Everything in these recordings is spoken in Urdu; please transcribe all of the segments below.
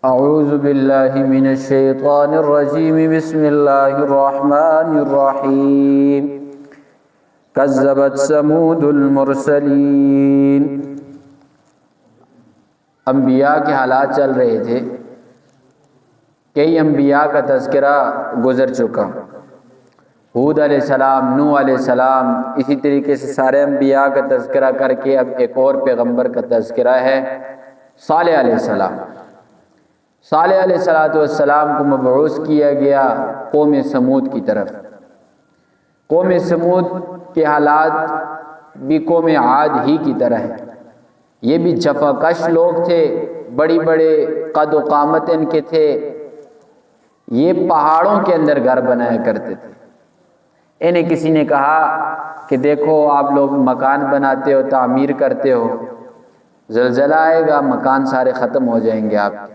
اعوذ باللہ من الشیطان الرجیم بسم اللہ الرحمن الرحیم کذبت ثمود المرسلین۔ انبیاء کے حالات چل رہے تھے، کئی انبیاء کا تذکرہ گزر چکا، ہود علیہ السلام، نوح علیہ السلام، اسی طریقے سے سارے انبیاء کا تذکرہ کر کے اب ایک اور پیغمبر کا تذکرہ ہے، صالح علیہ السلام۔ صالح علیہ السلام کو مبعوث کیا گیا قوم سمود کی طرف۔ قوم سمود کے حالات بھی قوم عاد ہی کی طرح ہے، یہ بھی جفاکش لوگ تھے، بڑی بڑے قد و قامت ان کے تھے، یہ پہاڑوں کے اندر گھر بنایا کرتے تھے۔ انہیں کسی نے کہا کہ دیکھو آپ لوگ مکان بناتے ہو، تعمیر کرتے ہو، زلزلہ آئے گا مکان سارے ختم ہو جائیں گے آپ کے۔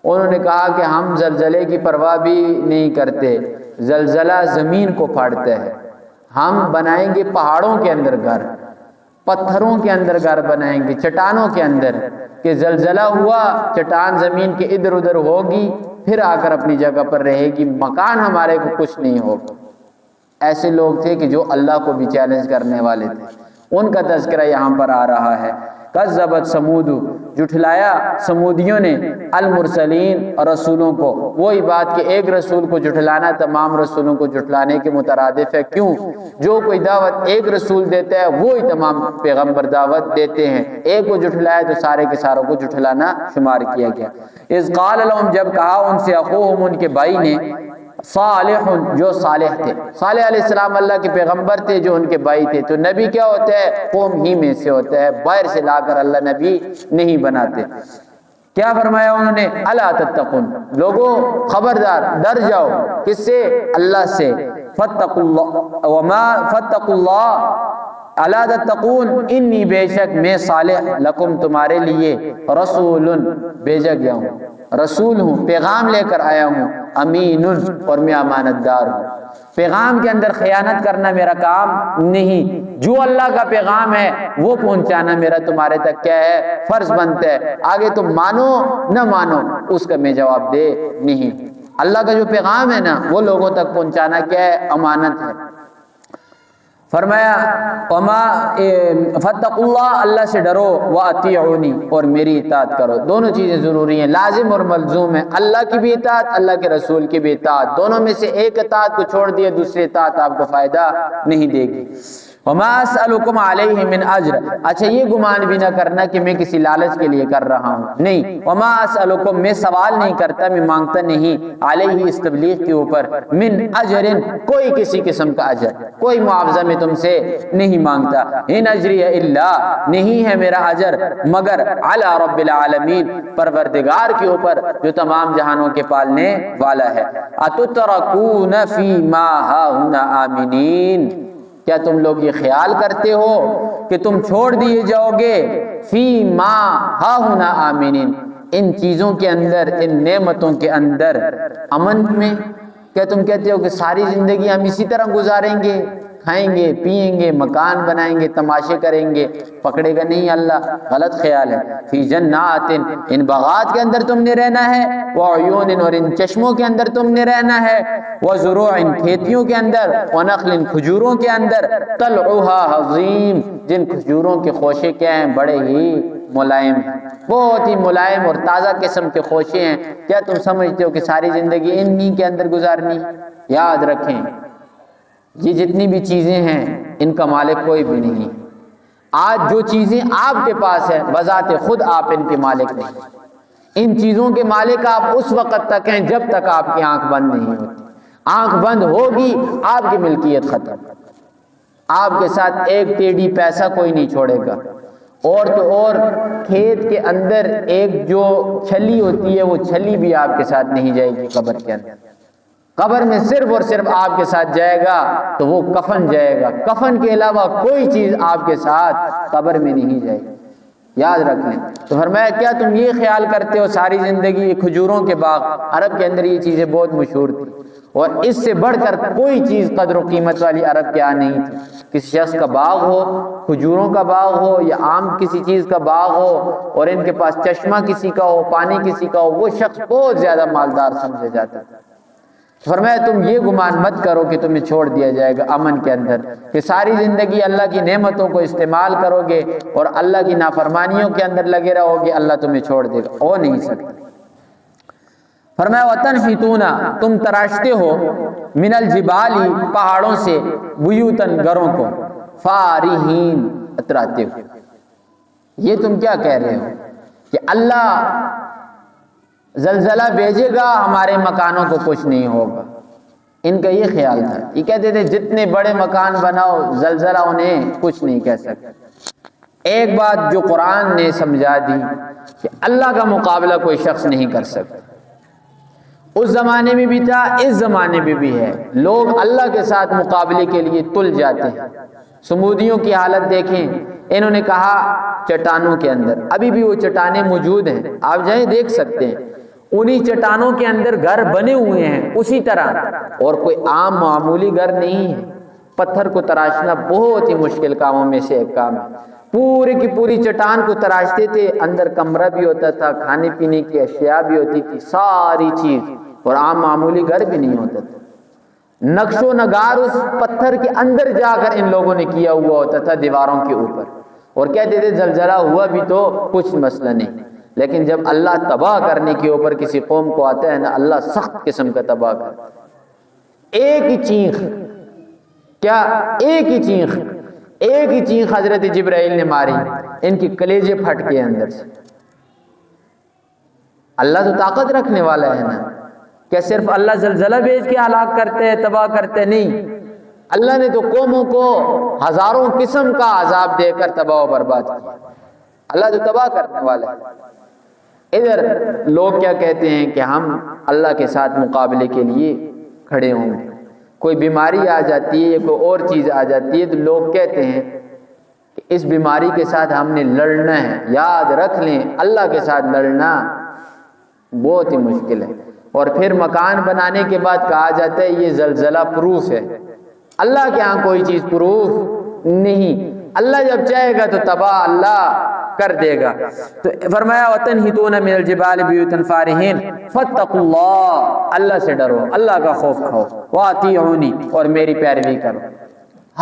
انہوں نے کہا کہ ہم زلزلے کی پرواہ بھی نہیں کرتے، زلزلہ زمین کو پھاڑتا ہے، ہم بنائیں گے پہاڑوں کے اندر گھر، پتھروں کے اندر گھر بنائیں گے، چٹانوں کے اندر، کہ زلزلہ ہوا چٹان زمین کے ادھر ادھر ہوگی پھر آ کر اپنی جگہ پر رہے گی، مکان ہمارے کو کچھ نہیں ہوگا۔ ایسے لوگ تھے کہ جو اللہ کو بھی چیلنج کرنے والے تھے، ان کا تذکرہ یہاں پر آ رہا ہے۔ کذبت ثمود، جھٹلایا سمودیوں نے، المرسلین، رسولوں کو۔ وہی بات کہ ایک رسول کو جھٹلانا تمام رسولوں کو جھٹلانے کے مترادف ہے۔ کیوں؟ جو کوئی دعوت ایک رسول دیتا ہے وہی تمام پیغمبر دعوت دیتے ہیں، ایک کو جھٹلایا تو سارے کے ساروں کو جھٹلانا شمار کیا گیا۔ اذ قال لهم، جب کہا ان سے، اخوہم، ان کے بھائی نے، صالح، جو صالح تھے، صالح علیہ السلام اللہ کے پیغمبر تھے جو ان کے بھائی تھے۔ تو نبی کیا ہوتا ہے؟ قوم ہی میں سے ہوتا ہے، باہر سے لا کر اللہ نبی نہیں بناتے۔ کیا فرمایا انہوں نے؟ الا تتقون، لوگوں خبردار، ڈر جاؤ، کس سے؟ اللہ سے۔ فاتقوا اللہ، وما فاتقوا اللہ، الا تتقون، انی، بے شک میں، صالح، لکم، تمہارے لیے، رسول، بھیجا گیا ہوں، رسول ہوں، پیغام لے کر آیا ہوں، امین، اور میں امانت دار ہوں۔ پیغام کے اندر خیانت کرنا میرا کام نہیں، جو اللہ کا پیغام ہے وہ پہنچانا میرا تمہارے تک کیا ہے؟ فرض بنتا ہے۔ آگے تم مانو نہ مانو اس کا میں جواب دے نہیں۔ اللہ کا جو پیغام ہے نا وہ لوگوں تک پہنچانا کیا ہے؟ امانت ہے۔ فرمایا وما فاتقوا اللہ، اللہ سے ڈرو، واطیعونی، اور میری اطاعت کرو۔ دونوں چیزیں ضروری ہیں، لازم اور ملزوم ہے، اللہ کی بھی اطاعت، اللہ کے رسول کی بھی اطاعت۔ دونوں میں سے ایک اطاعت کو چھوڑ دیے دوسری اطاعت آپ کو فائدہ نہیں دے گی۔ وما اسألکم علیہ من اجر، اچھا یہ گمان بھی نہ کرنا کہ میں کسی لالچ کے لیے کر رہا ہوں، نہیں، وما اسألکم، میں سوال نہیں کرتا، میں مانگتا نہیں، علیہ، اس تبلیغ کے اوپر، من اجر، کوئی کسی قسم کا اجر، کوئی معاوضہ میں تم سے نہیں مانگتا۔ ان اجری الا، نہیں ہے میرا اجر مگر علی رب العالمین، پروردگار کے اوپر جو تمام جہانوں کے پالنے والا ہے۔ اتترکون فی ما ہاہنا آمنین، کیا تم لوگ یہ خیال کرتے ہو کہ تم چھوڑ دیے جاؤ گے فی ما ہاہنا آمنین، ان چیزوں کے اندر، ان نعمتوں کے اندر، امن میں؟ کیا تم کہتے ہو کہ ساری زندگی ہم اسی طرح گزاریں گے، کھائیں گے، پیئیں گے، مکان بنائیں گے، تماشے کریں گے؟ پکڑے گا نہیں اللہ، غلط خیال ہے۔ فی جنات، ان باغات کے اندر تم نے رہنا ہے، وعیون، اور ان چشموں کے اندر تم نے رہنا ہے، وزروع، کھیتیوں کے اندر، ونخل، کھجوروں کے اندر، طلعها حظیم، جن کھجوروں کے خوشے کیا ہیں؟ بڑے ہی ملائم ہیں، بہت ہی ملائم اور تازہ قسم کے خوشے ہیں۔ کیا تم سمجھتے ہو کہ ساری زندگی انہی کے اندر گزارنی؟ یاد رکھیں یہ جتنی بھی چیزیں ہیں ان کا مالک کوئی بھی نہیں۔ آج جو چیزیں آپ کے پاس ہیں بذات خود آپ ان کے مالک نہیں، ان چیزوں کے مالک آپ اس وقت تک ہیں جب تک آپ کی آنکھ بند نہیں ہوتی۔ آنکھ بند ہوگی آپ کی ملکیت ختم، آپ کے ساتھ ایک ٹیڑی پیسہ کوئی نہیں چھوڑے گا۔ اور تو اور کھیت کے اندر ایک جو چھلی ہوتی ہے وہ چھلی بھی آپ کے ساتھ نہیں جائے گی قبر کے اندر۔ قبر میں صرف اور صرف آپ کے ساتھ جائے گا تو وہ کفن جائے گا، کفن کے علاوہ کوئی چیز آپ کے ساتھ قبر میں نہیں جائے گی، یاد رکھ لیں۔ تو فرمایا کیا تم یہ خیال کرتے ہو ساری زندگی کھجوروں کے باغ، عرب کے اندر یہ چیزیں بہت مشہور تھی، اور اس سے بڑھ کر کوئی چیز قدر و قیمت والی عرب کے یہاں نہیں تھی. کسی شخص کا باغ ہو، کھجوروں کا باغ ہو یا عام کسی چیز کا باغ ہو، اور ان کے پاس چشمہ کسی کا ہو، پانی کسی کا ہو، وہ شخص بہت زیادہ مالدار سمجھا جاتا تھا. فرمایا تم یہ گمان مت کرو کہ تمہیں چھوڑ دیا جائے گا امن کے اندر، کہ ساری زندگی اللہ کی نعمتوں کو استعمال کرو گے اور اللہ کی نافرمانیوں کے اندر لگے رہو گے، اللہ تمہیں چھوڑ دے گا. ہو نہیں سکتا. فرمایا وَتَنْحِتُونَ تم تراشتے ہو من الجبال پہاڑوں سے بیوتن گھروں کو، فارہین اتراتے ہو. یہ تم کیا کہہ رہے ہو کہ اللہ زلزلہ بھیجے گا ہمارے مکانوں کو کچھ نہیں ہوگا. ان کا یہ خیال تھا. یہ کہتے تھے جتنے بڑے مکان بناؤ زلزلہ انہیں کچھ نہیں کہہ سکتا. ایک بات جو قرآن نے سمجھا دی کہ اللہ کا مقابلہ کوئی شخص نہیں کر سکتا. اس زمانے میں بھی تھا، اس زمانے میں بھی ہے. لوگ اللہ کے ساتھ مقابلے کے لیے تل جاتے ہیں. سمودیوں کی حالت دیکھیں، انہوں نے کہا چٹانوں کے اندر، ابھی بھی وہ چٹانیں موجود ہیں، آپ جائیں دیکھ سکتے ہیں. انہی چٹانوں کے اندر گھر بنے ہوئے ہیں اسی طرح، اور کوئی عام معمولی گھر نہیں ہے. پتھر کو تراشنا بہت ہی مشکل کاموں میں سے ایک کام ہے. پوری کی پوری چٹان کو تراشتے تھے، اندر کمرہ بھی ہوتا تھا، کھانے پینے کی اشیاء بھی ہوتی تھی، ساری چیز، اور عام معمولی گھر بھی نہیں ہوتا تھا. نقش و نگار اس پتھر کے اندر جا کر ان لوگوں نے کیا ہوا ہوتا تھا دیواروں کے اوپر، اور کہتے تھے زلزلہ ہوا بھی تو کچھ مسئلہ نہیں. لیکن جب اللہ تباہ کرنے کے اوپر کسی قوم کو آتا ہے نا، اللہ سخت قسم کا تباہ کرتا ہے. ایک ہی چیخ، کیا ایک ہی چیخ حضرت جبرائیل نے ماری، ان کی کلیجے پھٹ کے اندر سے. اللہ تو طاقت رکھنے والا ہے نا. کیا صرف اللہ زلزلہ بھیج کے ہلاک کرتے ہیں، تباہ کرتے نہیں؟ اللہ نے تو قوموں کو ہزاروں قسم کا عذاب دے کر تباہ و برباد کیا. اللہ تو تباہ کرنے والا ہے. ادھر لوگ کیا کہتے ہیں کہ ہم اللہ کے ساتھ مقابلے کے لیے کھڑے ہوں گے. کوئی بیماری آ جاتی ہے یا کوئی اور چیز آ جاتی ہے تو لوگ کہتے ہیں کہ اس بیماری کے ساتھ ہم نے لڑنا ہے. یاد رکھ لیں اللہ کے ساتھ لڑنا بہت ہی مشکل ہے. اور پھر مکان بنانے کے بعد کہا جاتا ہے یہ زلزلہ پروف ہے. اللہ کے ہاں کوئی چیز پروف نہیں. اللہ جب چاہے گا تو تباہ اللہ کر دے گا. تو فرمایا وَتَنْحِتُونَ مِنَ الْجِبَالِ بِيُوتًا فَارِهِينَ فَاتَّقُوا اللَّهَ اللہ سے ڈرو، اللہ کا خوف کھاؤ. وَأَطِيعُونِي اور میری پیروی کرو.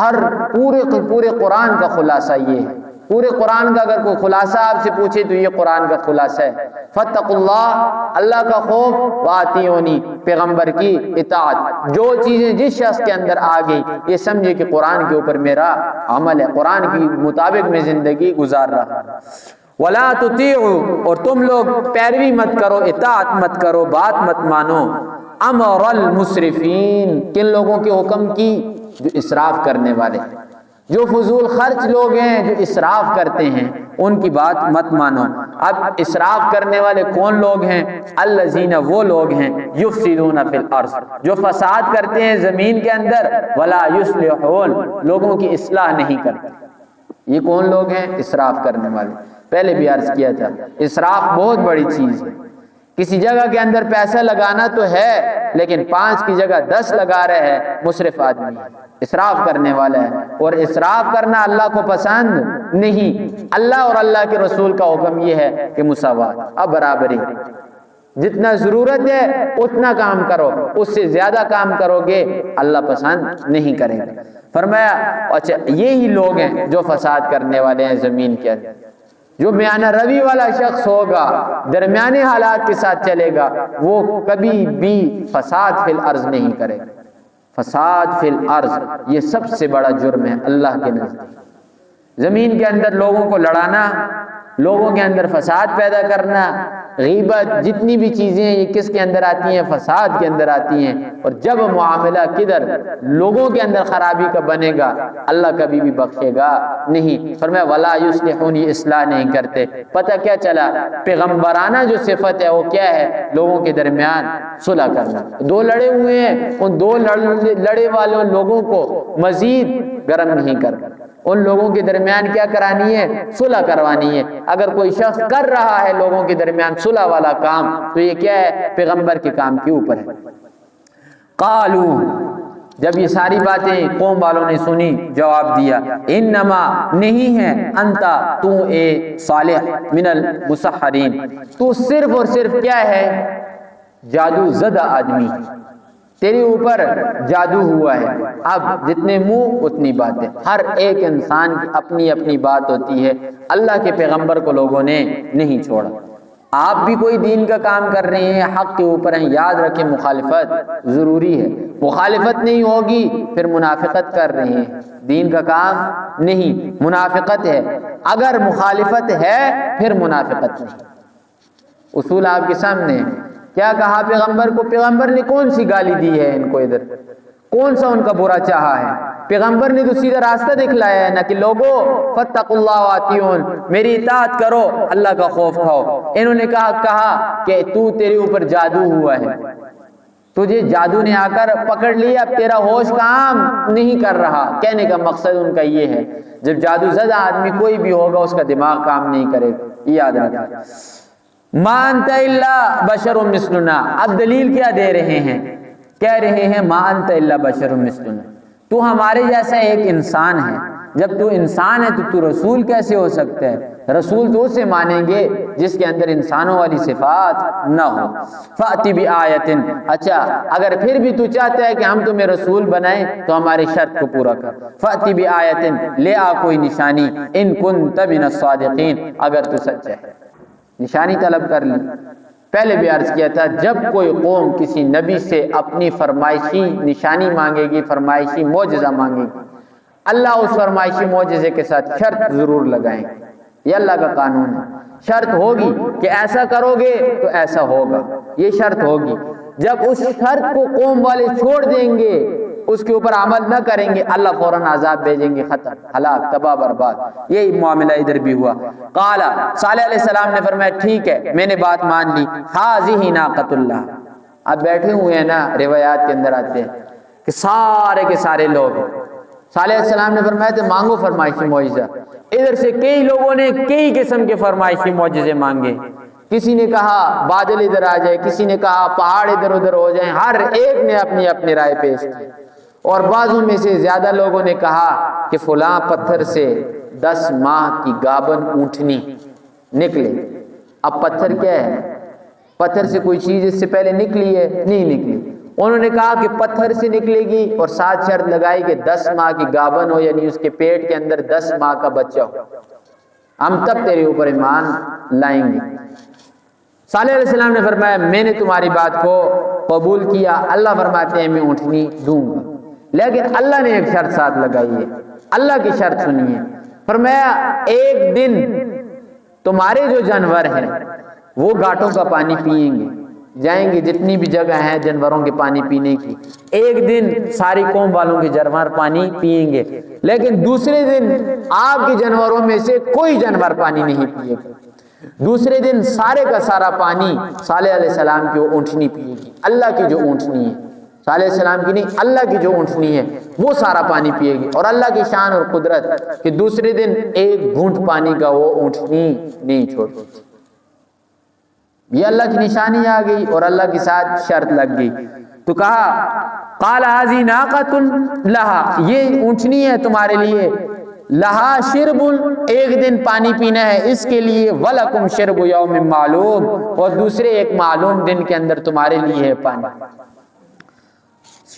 ہر پورے قرآن کا خلاصہ یہ ہے. پورے قرآن کا اگر کوئی خلاصہ آپ سے پوچھے تو یہ قرآن کا خلاصہ ہے. فَاتَّقُوا اللَّهَ اللہ کا خوف، وَأَطِيعُونِي پیغمبر کی اطاعت. جو چیزیں جس شخص کے اندر آ گئی یہ سمجھے کہ قرآن کے اوپر میرا عمل ہے، قرآن کی مطابق میں زندگی گزار رہا. وَلَا تُطِيعُوا اور تم لوگ پیروی مت کرو، اطاعت مت کرو، بات مت مانو. أَمْرَ الْمُسْرِفِينَ کن لوگوں کے حکم کی؟ جو اسراف کرنے والے، جو فضول خرچ لوگ ہیں، جو اسراف کرتے ہیں، ان کی بات مت مانو. اب اسراف کرنے والے کون لوگ ہیں؟ الذین وہ لوگ ہیں یفسدون فی الارض جو فساد کرتے ہیں زمین کے اندر، ولا یصلحون لوگوں کی اصلاح نہیں کرتے. یہ کون لوگ ہیں؟ اسراف کرنے والے. پہلے بھی عرض کیا تھا اسراف بہت بڑی چیز ہے. کسی جگہ کے اندر پیسہ لگانا تو ہے لیکن 5 کی جگہ 10 لگا رہے ہیں، مسرف آدمی اسراف کرنے والا ہے. اور اسراف کرنا اللہ کو پسند نہیں. اللہ اور اللہ کے رسول کا حکم یہ ہے کہ مساوات، اب برابری، جتنا ضرورت ہے اتنا کام کرو، اس سے زیادہ کام کرو گے اللہ پسند نہیں کرے گا. فرمایا اچھا یہی لوگ ہیں جو فساد کرنے والے ہیں زمین کے اندر. جو میانہ روی والا شخص ہوگا، درمیانے حالات کے ساتھ چلے گا، وہ کبھی بھی فساد فی الارض نہیں کرے گا. فساد فی الارض یہ سب سے بڑا جرم ہے اللہ کے نزدیک. زمین کے اندر لوگوں کو لڑانا، لوگوں کے اندر فساد پیدا کرنا، غیبت، جتنی بھی چیزیں یہ کس کے اندر آتی ہیں؟ فساد کے اندر آتی ہیں. اور جب معاملہ کدھر لوگوں کے اندر خرابی کا بنے گا اللہ کبھی بھی بخشے گا نہیں. فرمایا ولا یصلحون یہ اصلاح نہیں کرتے. پتہ کیا چلا؟ پیغمبرانہ جو صفت ہے وہ کیا ہے؟ لوگوں کے درمیان صلح کرنا. دو لڑے ہوئے ہیں، ان دو لڑے والوں لوگوں کو مزید گرم نہیں کرنا، ان لوگوں کے درمیان کیا کرانی ہے؟ صلح کروانی ہے. اگر کوئی شخص کر رہا ہے لوگوں کے درمیان صلح والا کام تو یہ کیا ہے؟ پیغمبر کے کام کے اوپر ہے. قالو، جب یہ ساری باتیں قوم والوں نے سنی، جواب دیا انما نہیں ہے انتا تو اے صالح من المسحرین، تو صرف اور صرف کیا ہے جادو زدہ آدمی، تیرے اوپر جادو ہوا ہے۔ اب جتنے منہ اتنی باتیں، ہر ایک انسان کی اپنی اپنی بات ہوتی ہے، اللہ کے پیغمبر کو لوگوں نے نہیں چھوڑا۔ آپ بھی کوئی دین کا کام کر رہے ہیں، حق کے اوپر ہیں، یاد رکھیں مخالفت ضروری ہے، مخالفت نہیں ہوگی پھر منافقت کر رہے ہیں، دین کا کام نہیں، منافقت ہے، اگر مخالفت ہے پھر منافقت نہیں۔ اصول آپ کے سامنے ہے۔ کیا کہا پیغمبر کو؟ پیغمبر نے کون سی گالی دی ہے ان کو؟ ادھر کون سا ان کا برا چاہا ہے؟ پیغمبر نے تو سیدھا راستہ دکھلایا ہے نا کہ لوگو فاتقوا اللہ واتیون، میری اطاعت کرو، اللہ کا خوف کھاؤ۔ انہوں نے کہا کہ تو تیرے اوپر جادو ہوا ہے، تجھے جادو نے آ کر پکڑ لیا، اب تیرا ہوش کام نہیں کر رہا۔ کہنے کا مقصد ان کا یہ ہے جب جادو زدہ آدمی کوئی بھی ہوگا اس کا دماغ کام نہیں کرے گا، یاد رکھیں۔ ما انت الا بشر مثلنا، اب دلیل کیا دے رہے ہیں؟ کہہ رہے ہیں ما انت الا بشر مثلنا، تو ہمارے جیسا ایک انسان ہے، جب تو انسان ہے تو تو رسول کیسے ہو سکتا ہے؟ رسول تو اسے مانیں گے جس کے اندر انسانوں والی صفات نہ ہو۔ فأتی بآیۃ، اچھا اگر پھر بھی تو چاہتا ہے کہ ہم تمہیں رسول بنائیں تو ہماری شرط کو پورا کر۔ فأتی بآیۃ، لے آ کوئی نشانی، ان کنت من الصادقین، اگر تو سچا ہے۔ نشانی طلب کر لی۔ پہلے بھی عرض کیا تھا جب کوئی قوم کسی نبی سے اپنی فرمائشی نشانی مانگے گی، فرمائشی معجزہ مانگے گی، اللہ اس فرمائشی معجزے کے ساتھ شرط ضرور لگائیں گے، یہ اللہ کا قانون ہے۔ شرط ہوگی کہ ایسا کرو گے تو ایسا ہوگا، یہ شرط ہوگی۔ جب اس شرط کو قوم والے چھوڑ دیں گے، اس کے اوپر عمل نہ کریں گے، اللہ فوراً عذاب بھیجیں گے، ختم، ہلاک، تباہ برباد۔ یہی معاملہ ادھر بھی ہوا۔ قال، صالح علیہ السلام نے فرمایا ٹھیک ہے میں نے بات مان لی، ھذہ ناقۃ اللہ۔ اب بیٹھے ہوئے ہیں نا، روایات کے اندر آتے ہیں کہ سارے کے سارے لوگ، صالح علیہ السلام نے فرمایا تھے مانگو فرمائشی معجزہ۔ ادھر سے کئی لوگوں نے کئی قسم کے فرمائشی معجزے مانگے، کسی نے کہا بادل ادھر آ جائے، کسی نے کہا پہاڑ ادھر ادھر ہو جائیں، ہر ایک نے اپنی اپنی رائے پیش کی۔ اور بعضوں میں سے زیادہ لوگوں نے کہا کہ فلاں پتھر سے 10 ماہ کی گابن اونٹنی نکلے۔ اب پتھر کیا ہے؟ پتھر سے کوئی چیز اس سے پہلے نکلی ہے؟ نہیں نکلی۔ انہوں نے کہا کہ پتھر سے نکلے گی، اور ساتھ شرط لگائی کہ 10 ماہ کی گابن ہو، یعنی اس کے پیٹ کے اندر 10 ماہ کا بچہ ہو، ہم تب تیرے اوپر ایمان لائیں گے۔ صالح علیہ السلام نے فرمایا میں نے تمہاری بات کو قبول کیا، اللہ فرماتے ہیں میں اونٹنی دوں گا، لیکن اللہ نے ایک شرط ساتھ لگائی ہے، اللہ کی شرط سنیے۔ فرمایا ایک دن تمہارے جو جانور ہیں وہ گھاٹوں کا پانی پیئیں گے، جائیں گے جتنی بھی جگہ ہیں جانوروں کے پانی پینے کی، ایک دن ساری قوم والوں کے جانور پانی پیئیں گے، لیکن دوسرے دن آپ کے جانوروں میں سے کوئی جانور پانی نہیں پیے گا۔ دوسرے دن سارے کا سارا پانی صالح علیہ السلام کی وہ اونٹنی پیے گی، اللہ کی جو اونٹنی ہے، صالح علیہ السلام کی نہیں، اللہ کی جو اونٹنی ہے وہ سارا پانی پیے گی۔ اور اللہ کی شان اور قدرت کہ دوسرے دن ایک گھونٹ پانی کا وہ اونٹنی نہیں چھوڑتی۔ یہ اللہ کی نشانی آ گئی اور اللہ کے ساتھ شرط لگ گئی۔ تو کہا قال ھذہ ناقۃ لھا، یہ اونٹنی ہے تمہارے لیے، لہا شرب، ایک دن پانی پینا ہے اس کے لیے، ولکم شرب یوم معلوم، اور دوسرے ایک معلوم دن کے اندر تمہارے لیے ہے پانی۔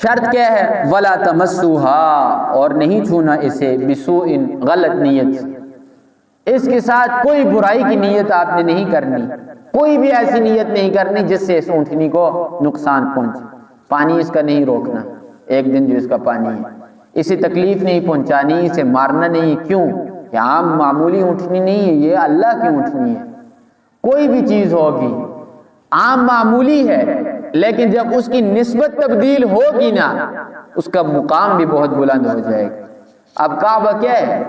شرط کیا ہے؟ ولا تمسوها، اور نہیں چھونا اسے، بسوء، غلط نیت سے، اس کے ساتھ کوئی برائی کی نیت آپ نے نہیں کرنی، کوئی بھی ایسی نیت نہیں کرنی جس سے اس اونٹنی کو نقصان پہنچے۔ پانی اس کا نہیں روکنا، ایک دن جو اس کا پانی ہے، اسے تکلیف نہیں پہنچانی، اسے مارنا نہیں۔ کیوں؟ کہ عام معمولی اونٹنی نہیں ہے، یہ اللہ کی اونٹنی ہے۔ کوئی بھی چیز ہوگی عام معمولی ہے، لیکن جب اس کی نسبت تبدیل ہوگی نا، اس کا مقام بھی بہت بلند ہو جائے گا۔ اب کعبہ کیا ہے؟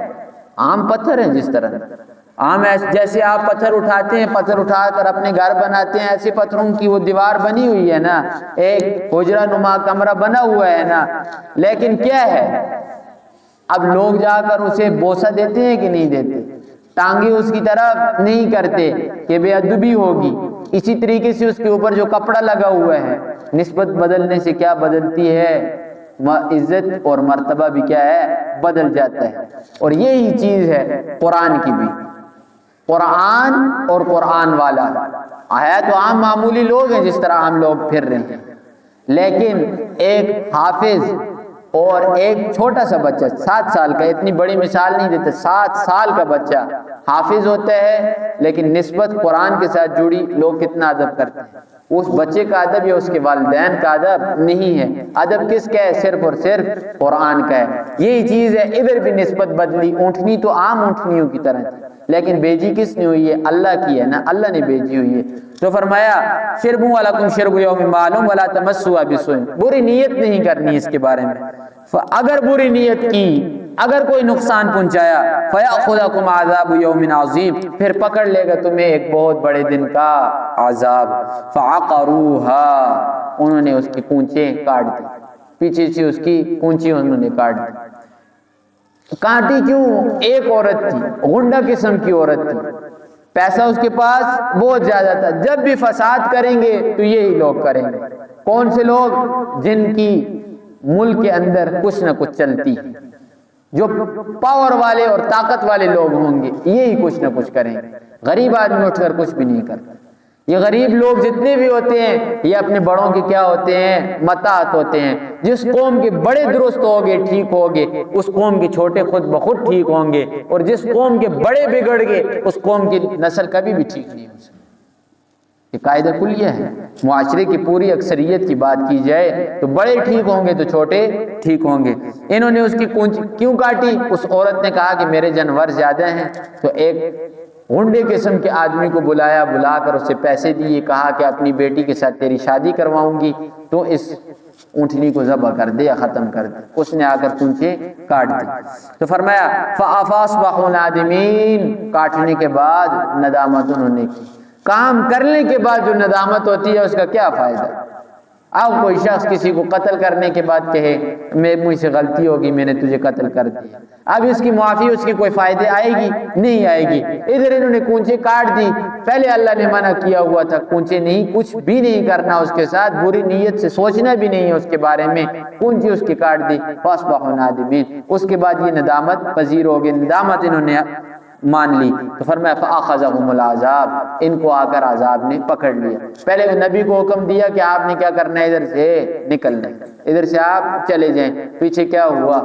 عام پتھر ہے، جس طرح عام جیسے آپ پتھر اٹھاتے ہیں، پتھر اٹھا کر اپنے گھر بناتے ہیں، ایسے پتھروں کی وہ دیوار بنی ہوئی ہے نا، ایک حجرہ نما کمرہ بنا ہوا ہے نا، لیکن کیا ہے؟ اب لوگ جا کر اسے بوسہ دیتے ہیں کہ نہیں دیتے؟ ٹانگیں اس کی طرف نہیں کرتے کہ بے ادبی ہوگی، اسی طریقے سے اس کے اوپر جو کپڑا لگا ہوا ہے، نسبت بدلنے سے کیا بدلتی ہے؟ عزت اور مرتبہ بھی کیا ہے؟ بدل جاتا ہے۔ اور یہی چیز ہے قرآن کی بھی۔ قرآن اور قرآن والا ہے تو عام معمولی لوگ ہیں جس طرح ہم لوگ پھر رہے ہیں، لیکن ایک حافظ اور ایک چھوٹا سا بچہ 7 سال کا، اتنی بڑی مثال نہیں دیتے، 7 سال کا بچہ حافظ ہوتا ہے، لیکن نسبت قرآن کے ساتھ جڑی لوگ کتنا ادب کرتے ہیں۔ اس بچے کا ادب یا اس کے والدین کا ادب نہیں ہے، ادب کس کا ہے؟ صرف اور صرف قرآن کا ہے۔ یہی چیز ہے، ادھر بھی نسبت بدلی۔ اونٹنی تو عام اونٹنیوں کی طرح تھی، لیکن بیجی کس نے ہوئی ہے؟ اللہ کی ہے نا، اللہ نے بیجی ہوئی ہے۔ تو فرمایا شربوا لکم شرب یوم معلوم ولا تمسوا بسوء، بری نیت نہیں کرنی اس کے بارے میں۔ اگر بری نیت کی، اگر کوئی نقصان پہنچایا، فیاخذکم عذاب یوم عظیم، پھر پکڑ لے گا تمہیں ایک بہت بڑے دن کا عذاب۔ فعقروها، انہوں نے اس کی کونچیں کاٹ دی، پیچھے سے اس کی کونچیں انہوں نے کاٹ دی۔ کاٹی کیوں؟ ایک عورت تھی، غنڈہ قسم کی عورت تھی، پیسہ اس کے پاس بہت زیادہ تھا، جب بھی فساد کریں گے تو یہی لوگ کریں گے۔ کون سے لوگ؟ جن کی ملک کے اندر کچھ نہ کچھ چلتی ہے، جو پاور والے اور طاقت والے لوگ ہوں گے، یہی کچھ نہ کچھ کریں گے۔ غریب آدمی اٹھ کر کچھ بھی نہیں کرتا۔ یہ غریب لوگ جتنے بھی ہوتے ہیں، یہ اپنے بڑوں کے کیا ہوتے ہیں؟ متاحت ہوتے ہیں۔ جس قوم کے بڑے درست ہوگے، ٹھیک ہوگے، اس قوم کے چھوٹے خود بخود ٹھیک ہوں گے، اور جس قوم کے بڑے بگڑ گئے، اس قوم کی نسل کبھی بھی ٹھیک نہیں ہو سکتی۔ یہ قاعدہ کلیہ ہے۔ معاشرے کی پوری اکثریت کی بات کی جائے تو بڑے ٹھیک ہوں گے تو چھوٹے ٹھیک ہوں گے۔ انہوں نے اس کی کونچی کیوں کاٹی؟ اس عورت نے کہا کہ میرے جانور زیادہ ہیں، تو ایک غنڈے قسم کے آدمی کو بلایا، بلا کر اسے پیسے دیے، کہا کہ اپنی بیٹی کے ساتھ تیری شادی کرواؤں گی، تو اس اونٹنی کو ذبح کر دے یا ختم کر دے۔ اس نے آ کر کونچیں کاٹ دی۔ تو فرمایا فاصبحوا نادمین، کاٹنے کے بعد ندامت انہوں نے کی۔ کام کرنے کے بعد جو ندامت ہوتی ہے اس کا کیا فائدہ؟ اب کوئی شخص کسی کو قتل کرنے کے بعد کہے مجھ سے غلطی ہوگی، میں نے تجھے قتل کر دیا، اب اس کی معافی اس کی کوئی فائدے آئے گی؟ نہیں آئے گی۔ ادھر انہوں نے کونچیں کاٹ دی، پہلے اللہ نے منع کیا ہوا تھا کونچیں نہیں، کچھ بھی نہیں کرنا اس کے ساتھ، بری نیت سے سوچنا بھی نہیں ہے اس کے بارے میں، کونچی اس کی کاٹ دی۔ فاصبحوا نادمین، اس کے بعد یہ ندامت پذیر ہو گئے، ندامت انہوں نے مان لی۔ تو فرمایا فاخذهم العذاب، ان کو آ کر عذاب نے پکڑ لیا۔ پہلے نبی کو حکم دیا کہ آپ نے کیا کرنا ہے؟ ادھر سے نکلنا ہے، ادھر سے آپ چلے جائیں۔ پیچھے کیا ہوا؟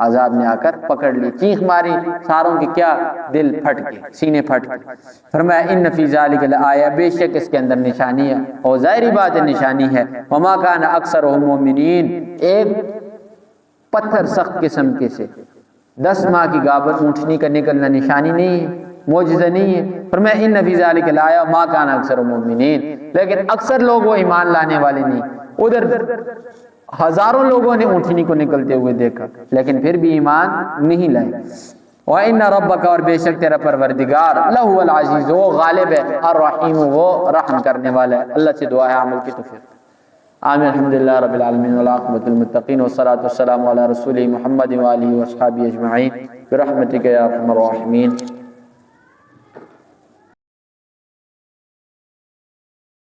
عذاب نے آ کر پکڑ لی، چیخ ماری، ساروں کے کیا دل پھٹ گئے، سینے پھٹ گئے۔ فرمایا ان فی ذلک لآیہ، بے شک اس کے اندر نشانی ہے، اور ظاہری بات ہے نشانی ہے۔ وما کان اکثرهم مؤمنین، ایک پتھر سخت قسم کے سے 10 ماہ کی گابر اونٹنی کا نکلنا نشانی نہیں ہے، معجزہ نہیں ہے۔ فرمایا ان فی ذلک لآیہ ما کان اکثر مومنین، لیکن اکثر لوگ وہ ایمان لانے والے نہیں۔ ادھر ہزاروں لوگوں نے اونٹنی کو نکلتے ہوئے دیکھا، لیکن پھر بھی ایمان نہیں لائے۔ وَإِنَّ رَبَّكَ، اور بے شک تیرا پروردگار، لَهُوَ الْعَزِيزُ، وہ غالب ہے، الرحیم، وہ رحم کرنے والا ہے۔ اللہ سے دعا ہے عمل کی توفیق۔ آمین۔ الحمدللہ رب العالمین والعاقبۃ للمتقین والصلاۃ والسلام علی رسول محمد وآلہ واصحابہ اجمعین برحمتک یا ارحم الراحمین۔